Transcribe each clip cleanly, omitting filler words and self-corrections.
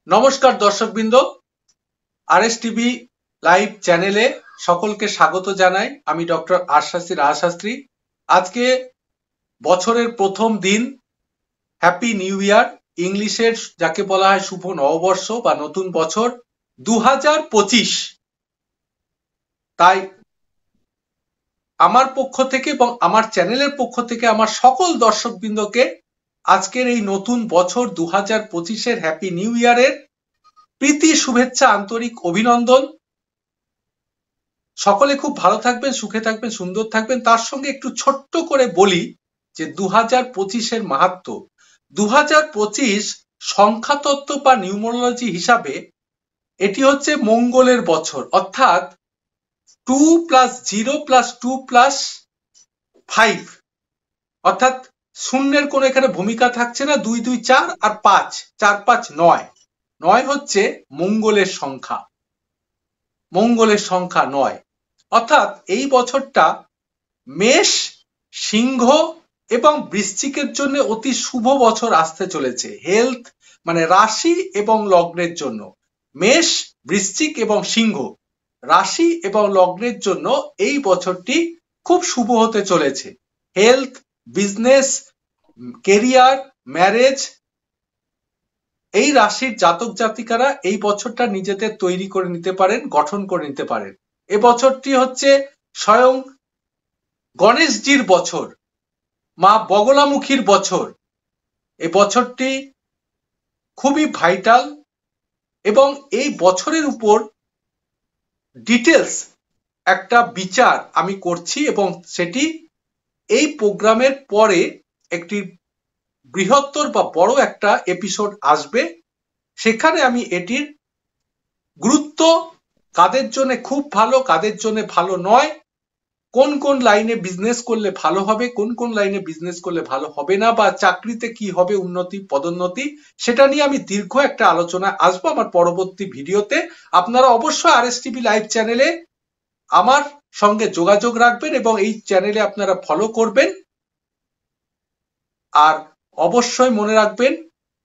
নমস্কার দর্শকবৃন্দ, RS TV live চ্যানেলে সকলকে স্বাগত জানাই। আমি ডক্টর আশাসী রায়শাস্ত্রী। আজকে বছরের প্রথম দিন, হ্যাপি নিউ ইয়ার। ইংলিশের যাকে বলা হয় শুভ নববর্ষ বা নতুন বছর 2025। তাই আমার পক্ষ থেকে এবং আমার চ্যানেলের পক্ষ থেকে আমার সকল দর্শকবৃন্দকে আজকের এই নতুন বছর 2025-এর হ্যাপি নিউ ইয়ারের প্রীতি শুভেচ্ছা, আন্তরিক অভিনন্দন। সকলে খুব ভালো থাকবেন, সুখে থাকবেন, সুন্দর থাকবেন। তার সঙ্গে একটু ছোট্ট করে বলি যে 2025-এর মাহাত্ম্য। 2025 সংখ্যাতত্ত্ব বা নিউমোরোলজি হিসাবে এটি হচ্ছে মঙ্গলের বছর, অর্থাৎ 2 + 0 + 2 + 5, অর্থাৎ শূন্যের কোনো এখানে ভূমিকা থাকছে না। 2 2 4 আর 5 4 5 9, 9 হচ্ছে মঙ্গলের সংখ্যা, মঙ্গলের সংখ্যা 9। অর্থাৎ এই বছরটা মেষ, সিংহ এবং বৃশ্চিকের জন্য অতি শুভ বছর আসতে চলেছে। হেলথ মানে রাশি এবং লগ্নের জন্য, মেষ, বৃশ্চিক এবং সিংহ রাশি এবং লগ্নের জন্য এই বছরটি খুব শুভ হতে চলেছে। হেলথ, বিজনেস, কেরিয়ার, ম্যারেজ, এই রাশির জাতক জাতিকারা এই বছরটা নিজেদের তৈরি করে নিতে পারেন, গঠন করে নিতে পারেন। এ বছরটি হচ্ছে স্বয়ং গণেশজির বছর, মা বগলামুখীর বছর। এই বছরটি খুবই ভাইটাল এবং এই বছরের উপর ডিটেলস একটা বিচার আমি করছি এবং সেটি এই প্রোগ্রামের পরে একটি বৃহত্তর বা বড় একটা এপিসোড আসবে। সেখানে আমি এটির গুরুত্ব, কাদের জন্য খুব ভালো, কাদের জন্য ভালো নয়, কোন কোন লাইনে বিজনেস করলে ভালো হবে, কোন কোন লাইনে বিজনেস করলে ভালো হবে না, বা চাকরিতে কি হবে উন্নতি পদোন্নতি, সেটা নিয়ে আমি দীর্ঘ একটা আলোচনা আসবো আমার পরবর্তী ভিডিওতে। আপনারা অবশ্যই আরএস টিভি লাইভ চ্যানেলে আমার সঙ্গে যোগাযোগ রাখবেন এবং এই চ্যানেলে আপনারা ফলো করবেন। আর অবশ্যই মনে রাখবেন,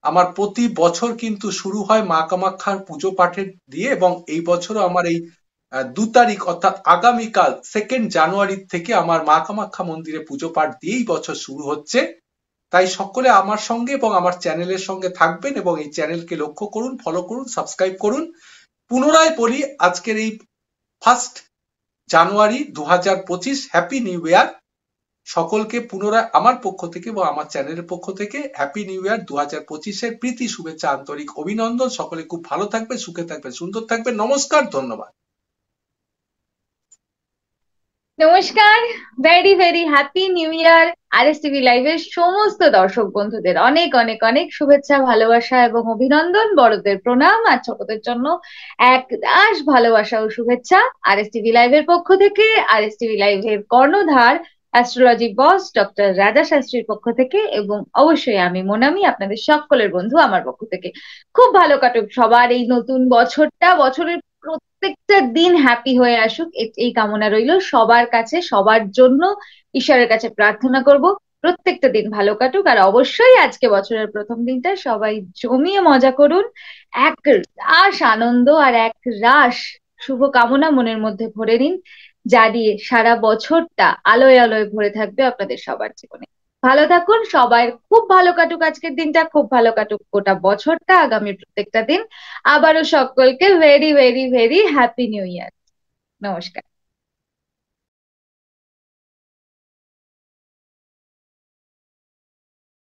আমার প্রতি বছর কিন্তু শুরু হয় মা কামাখ্যার পুজো পাঠের দিয়ে, এবং এই বছরও আমার এই 2 তারিখ অর্থাৎ আগামীকাল 2 জানুয়ারি থেকে আমার মা কামাখ্যা মন্দিরে পুজো পাঠ দিয়েই বছর শুরু হচ্ছে। তাই সকলে আমার সঙ্গে এবং আমার চ্যানেলের সঙ্গে থাকবেন এবং এই চ্যানেলকে লক্ষ্য করুন, ফলো করুন, সাবস্ক্রাইব করুন। পুনরায় বলি, আজকের এই 1 জানুয়ারি 2025 হ্যাপি নিউ ইয়ার। সকলকে পুনরায় আমার পক্ষ থেকে এবং আমার চ্যানেলের পক্ষ থেকে হ্যাপি নিউ ইয়ার 2025-এর প্রীতি শুভেচ্ছা, আন্তরিক অভিনন্দন। সকলে খুব ভালো থাকবেন, সুখে থাকবেন, সুন্দর থাকবেন। নমস্কার, ধন্যবাদ। নমস্কার, very very happy new year. RS TV লাইভের সমস্ত দর্শক বন্ধুদের অনেক অনেক অনেক শুভেচ্ছা, ভালোবাসা এবং অভিনন্দন। বড়দের প্রণাম আর ছোটদের জন্য এক দাস ভালোবাসা ও শুভেচ্ছা আরএস টিভি লাইভের পক্ষ থেকে, আরএস টিভি লাইভের কর্ণধার অ্যাস্ট্রোলজি বস ডক্টর রাজা শাস্ত্রীর পক্ষ থেকে, এবং অবশ্যই আমি মোনামি আপনাদের সকলের বন্ধু আমার পক্ষ থেকে। খুব ভালো কাটুক সবার এই নতুন বছরটা, বছরের প্রত্যেকটা দিন হ্যাপি হয়ে আসুক, এই কামনা রইল সবার কাছে, সবার জন্য ঈশ্বরের কাছে প্রার্থনা করব প্রত্যেকটা দিন ভালো কাটুক। আর অবশ্যই আজকে বছরের প্রথম দিনটা সবাই জমিয়ে মজা করুন, এক রাশ আনন্দ আর এক রাশ শুভ কামনা মনের মধ্যে ভরে নিন, যা দিয়ে সারা বছরটা আলোয় আলোয় ভরে থাকবে আপনাদের সবার জীবনে। ভালো থাকুন সবাই, খুব ভালো কাটুক আজকের দিনটা, খুব ভালো কাটুক গোটা বছরটা, আগামী প্রত্যেকটা দিন। আবারও সকলকে very very very happy new year. নমস্কার।